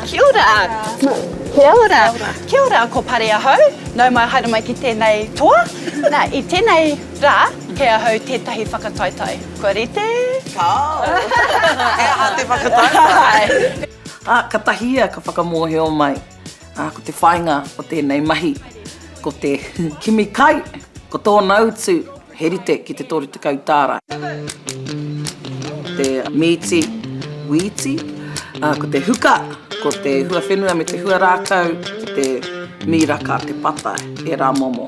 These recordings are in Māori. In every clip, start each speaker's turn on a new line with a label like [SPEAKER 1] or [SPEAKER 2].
[SPEAKER 1] Kia ora. Kia ora. Kia ora, ko pare ahau. Nau mai haere mai ki tēnei toa. Nā, I tēnei rā, kei ahau tētahi whakataitai. Ko rite?
[SPEAKER 2] Kao. E aha te whakataitai. Ka tahia ka whakamōheo mai. Ko te whainga o tēnei mahi. Ko te kimikai. Ko tōna utu. Herite ki te tori te kautāra. Te miti, witi. Ko te huka. Ko te hua whenua me te hua rākau. Ko te miraka, te pata, e rā momo.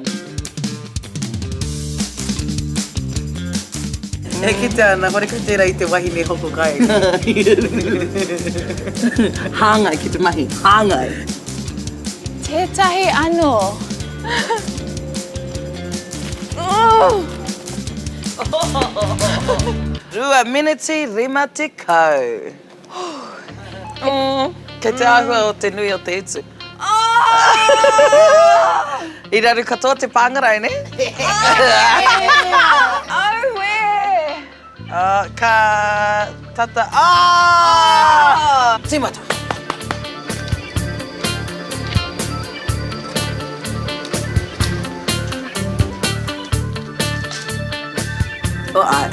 [SPEAKER 2] E ki te ana, hore ka tērā I te wahi me hoko kai. Hāngai ki te mahi, hāngai.
[SPEAKER 3] Tētahi anō.
[SPEAKER 2] Rua miniti rima te kau. Kei te āhua o te nui o te utu. I raru katoa te pāngarai, ne? Ka tata... Tīmata.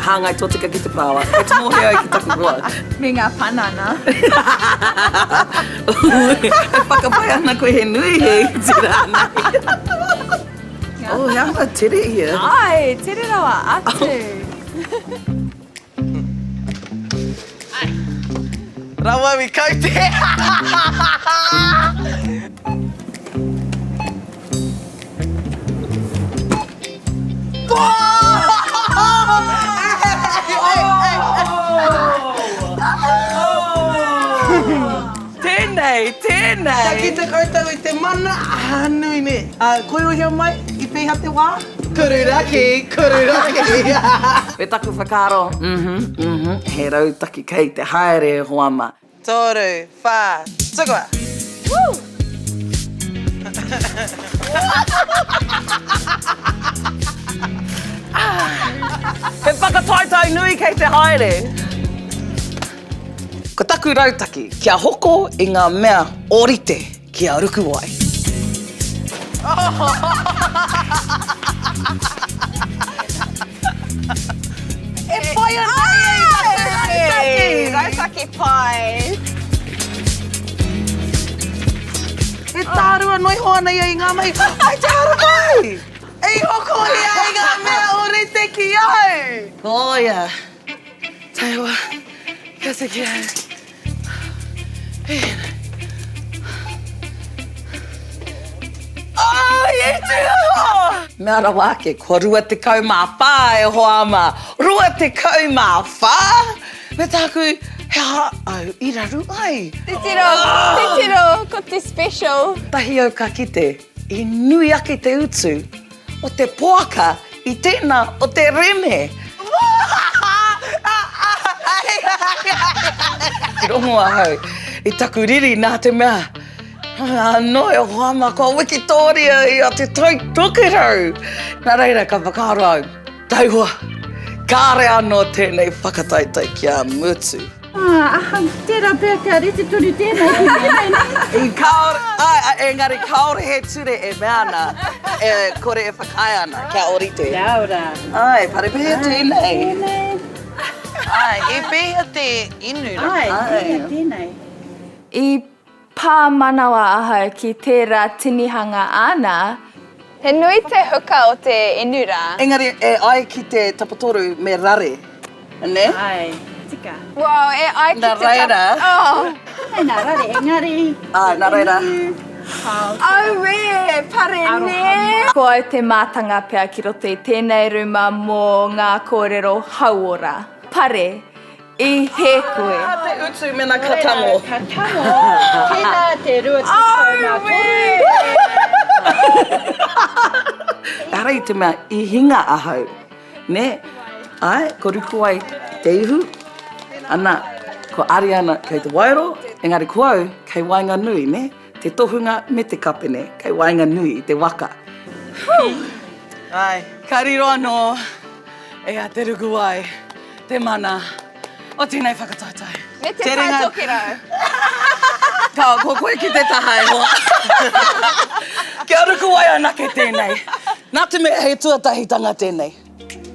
[SPEAKER 2] Hāngai tōtika ki te pāwa. E te mōheo I ki taku roa.
[SPEAKER 3] Me ngā panana.
[SPEAKER 2] E whakapai ana koe he nui he te rānei. Oh, he awa tere ia.
[SPEAKER 3] Ai, tere rawa atu.
[SPEAKER 2] Rawa mi kaute. Tēnei. Ki te koutou I te mana nui ne. Koe o hea mai I pēha te wā? Kururaki. Me taku whakaro. He rautaki kei te haere e hoama. Toru, whā, tukua. He whakataitai nui kei te haere. Ko taku rautaki, kia hoko I ngā mea orite kia ruku ai. E pai anei!
[SPEAKER 3] Rautaki pai.
[SPEAKER 2] E tārua noi hoana ia I ngā mai. Ai te hara mai! E hoko ia I ngā mea orite ki ai. Oia. Taiwa. Kia se ki ai. E te hoa! Mea ra wāke, kua rua te kau mā whā e hoama. Rua te kau mā whā? Me tāku, he au I raru ai.
[SPEAKER 3] Te tiro, ko te special.
[SPEAKER 2] Tahi au ka kite, I nui ake te utu. O te poaka, I tēnā, o te reme. I rongo ahau, I taku riri nā te mea. Anō e hoama ko Wikitoria I a te tukurau. Nā reira ka whakaro au. Tauhua, kāre anō tēnei whakataitai kia mutu.
[SPEAKER 1] Tērā pēr ka rite turi tēnei ki tēnei.
[SPEAKER 2] I kaore, engari kaore he ture e meana. Kore e whakai ana, kia orite.
[SPEAKER 1] Kia ora.
[SPEAKER 2] Ai, pare pēr tēnei.
[SPEAKER 4] Ai, e pēha te inu rā.
[SPEAKER 1] Tēnei.
[SPEAKER 3] I pā manawa aha ki tērā tinihanga ana. He nui te huka o te inura.
[SPEAKER 2] Engari, e ai ki te tapatoru me rare. Ne?
[SPEAKER 1] Ai, tika.
[SPEAKER 3] Wow, e ai ki
[SPEAKER 2] Nā
[SPEAKER 3] te
[SPEAKER 2] reira.
[SPEAKER 1] Nā rare, engari.
[SPEAKER 2] Nā reira.
[SPEAKER 3] Au we, pare ne. Ko ai te mātanga pia ki roto I tēnei ruma mō ngā kōrero hauora. Pare, I he koe.
[SPEAKER 2] Te utu mena katango.
[SPEAKER 1] Katango. Tēnā te rua te kau
[SPEAKER 2] Ara I te mea, I hinga ahau. Ne? Ai, ko ruku ai te ihu. Ana, ko ari ana kei te wairo. Engari ko au, kei wainga nui, ne? Te tohunga me te kapene, kei wainga nui I te waka. Ai, ka riro anō. E a te ruku ai, te mana. O tēnei whakataitai.
[SPEAKER 3] Me te pai toki rau.
[SPEAKER 2] ko koe ki te taha e hoa. Kia ora kuai anake tēnei. Nā te mea hei tuatahitanga tēnei.